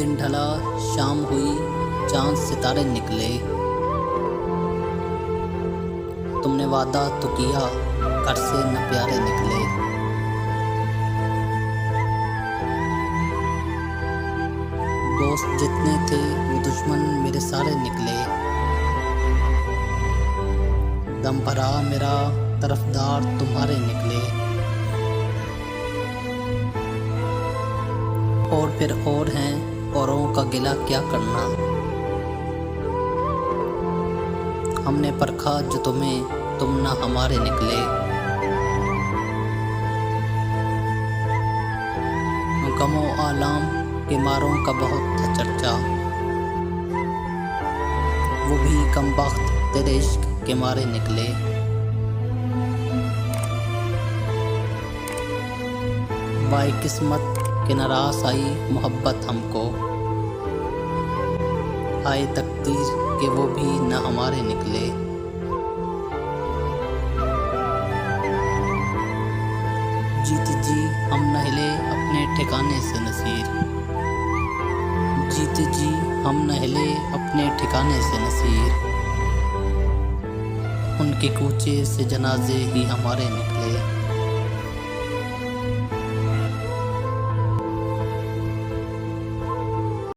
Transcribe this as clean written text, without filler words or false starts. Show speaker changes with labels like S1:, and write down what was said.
S1: दिन ढला, शाम हुई, चांद सितारे निकले। तुमने वादा तो किया, घर से न प्यारे निकले। दोस्त जितने थे वो दुश्मन मेरे सारे निकले। दम भरा मेरा तरफदार तुम्हारे निकले। और फिर और हैं, औरों का गिला क्या करना। हमने परखा जो तुम्हें, तुम ना हमारे निकले। गमो आलाम के मारों का बहुत था चर्चा, वो भी कमबख्त तेरे इश्क के मारे निकले। बाई किस्मत के नाराज आई मोहब्बत हमको, आए तकदीर के वो भी न हमारे निकले। जीते जी हम न हिले अपने ठिकाने से नसीर, जीते जी हम न हिले अपने ठिकाने से नसीर। उनके कूचे से जनाजे ही हमारे निकले।